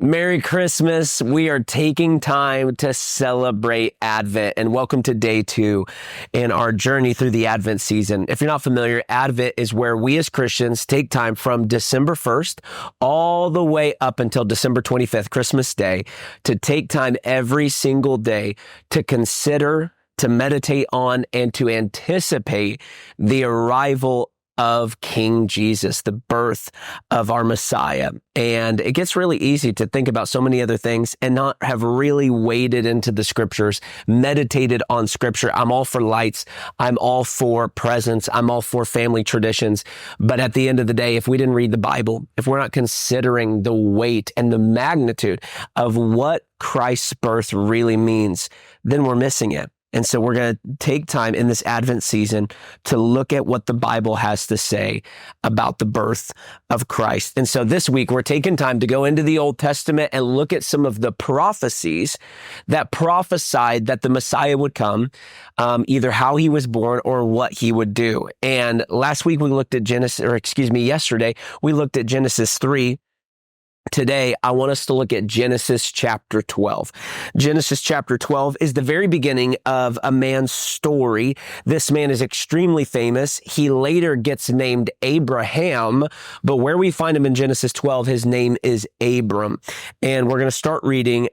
Merry Christmas. We are taking time to celebrate Advent, and welcome to day 2 in our journey through the Advent season. If you're not familiar, Advent is where we as Christians take time from December 1st all the way up until December 25th, Christmas Day, to take time every single day to consider, to meditate on, and to anticipate the arrival of King Jesus, the birth of our Messiah. And it gets really easy to think about so many other things and not have really waded into the scriptures, meditated on scripture. I'm all for lights. I'm all for presents. I'm all for family traditions. But at the end of the day, if we didn't read the Bible, if we're not considering the weight and the magnitude of what Christ's birth really means, then we're missing it. And so we're going to take time in this Advent season to look at what the Bible has to say about the birth of Christ. And so this week, we're taking time to go into the Old Testament and look at some of the prophecies that prophesied that the Messiah would come, either how he was born or what he would do. And last week, we looked at yesterday, we looked at Genesis 3. Today, I want us to look at Genesis chapter 12. Genesis chapter 12 is the very beginning of a man's story. This man is extremely famous. He later gets named Abraham, but where we find him in Genesis 12, his name is Abram. And we're going to start reading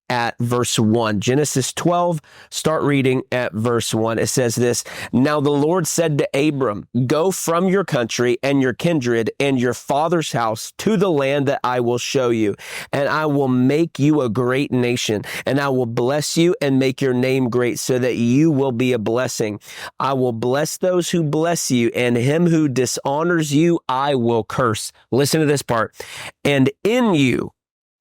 at verse 1. Genesis 12, start reading at verse 1. It says this: "Now the Lord said to Abram, go from your country and your kindred and your father's house to the land that I will show you, and I will make you a great nation, and I will bless you and make your name great so that you will be a blessing. I will bless those who bless you, and him who dishonors you I will curse." Listen to this part. "And in you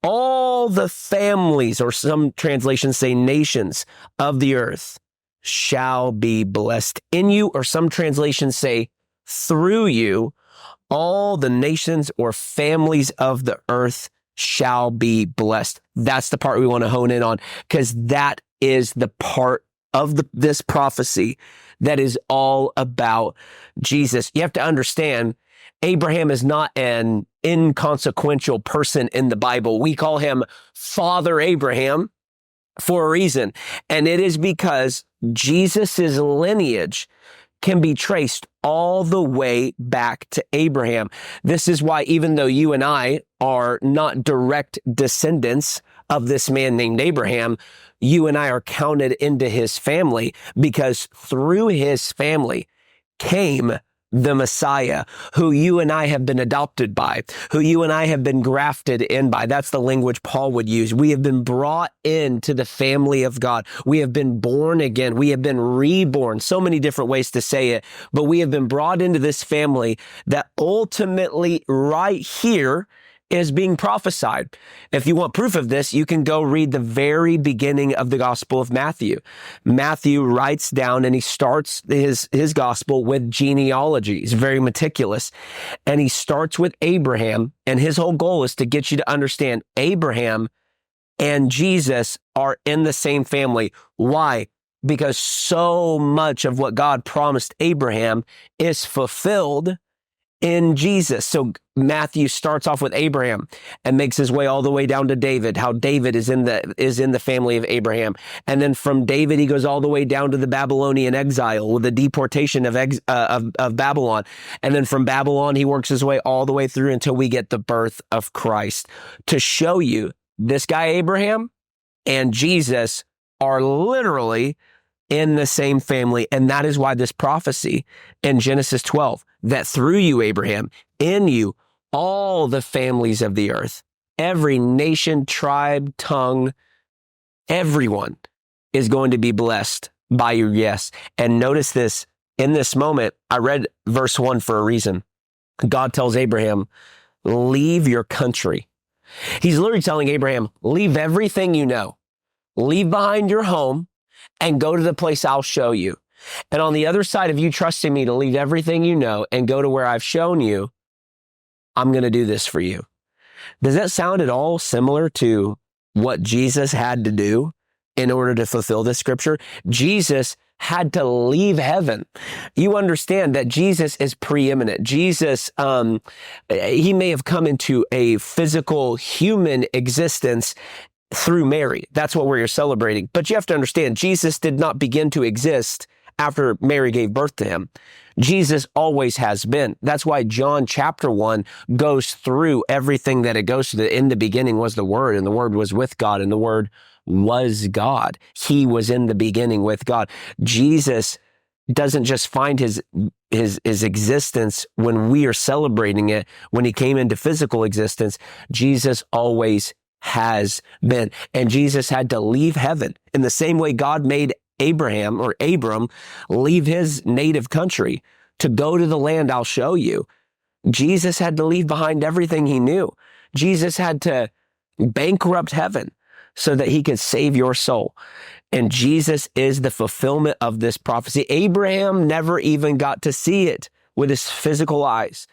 all the families," or some translations say nations, "of the earth shall be blessed." In you, or some translations say through you, all the nations or families of the earth shall be blessed. That's the part we want to hone in on, because that is the part of this prophecy that is all about Jesus. You have to understand, Abraham is not an inconsequential person in the Bible. We call him Father Abraham for a reason. And it is because Jesus's lineage can be traced all the way back to Abraham. This is why, even though you and I are not direct descendants of this man named Abraham, you and I are counted into his family, because through his family came the Messiah, who you and I have been adopted by, who you and I have been grafted in by. That's the language Paul would use. We have been brought into the family of God. We have been born again. We have been reborn. So many different ways to say it, but we have been brought into this family that ultimately right here is being prophesied. If you want proof of this, you can go read the very beginning of the Gospel of Matthew. Matthew writes down, and he starts his gospel with genealogy. He's very meticulous. And he starts with Abraham, and his whole goal is to get you to understand Abraham and Jesus are in the same family. Why? Because so much of what God promised Abraham is fulfilled in Jesus. So Matthew starts off with Abraham and makes his way all the way down to David, how David is in the family of Abraham. And then from David, he goes all the way down to the Babylonian exile with the deportation of Babylon. And then from Babylon, he works his way all the way through until we get the birth of Christ, to show you this guy Abraham and Jesus are literally in the same family. And that is why this prophecy in Genesis 12, that through you, Abraham, in you, all the families of the earth, every nation, tribe, tongue, everyone is going to be blessed by your yes. And notice this, in this moment, I read verse 1 for a reason. God tells Abraham, leave your country. He's literally telling Abraham, leave everything you know, leave behind your home, and go to the place I'll show you. And on the other side of you trusting me to leave everything you know and go to where I've shown you, I'm going to do this for you. Does that sound at all similar to what Jesus had to do in order to fulfill this scripture? Jesus had to leave heaven. You understand that Jesus is preeminent. Jesus, he may have come into a physical human existence through Mary. That's what we're celebrating. But you have to understand, Jesus did not begin to exist after Mary gave birth to him. Jesus always has been. That's why John chapter 1 goes through everything that it goes through. In the beginning was the Word, and the Word was with God, and the Word was God. He was in the beginning with God. Jesus doesn't just find his existence when we are celebrating it, when he came into physical existence. Jesus always has been. And Jesus had to leave heaven in the same way God made Abraham or Abram leave his native country to go to the land I'll show you. Jesus had to leave behind everything he knew. Jesus had to bankrupt heaven so that he could save your soul. And Jesus is the fulfillment of this prophecy. Abraham never even got to see it with his physical eyes,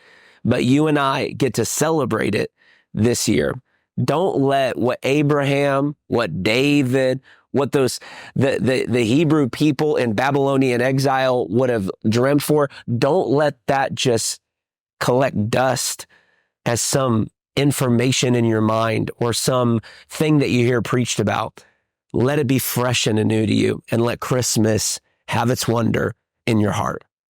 but you and I get to celebrate it this year. Don't let what Abraham, what David, what the Hebrew people in Babylonian exile would have dreamt for, don't let that just collect dust as some information in your mind or some thing that you hear preached about. Let it be fresh and anew to you, and let Christmas have its wonder in your heart.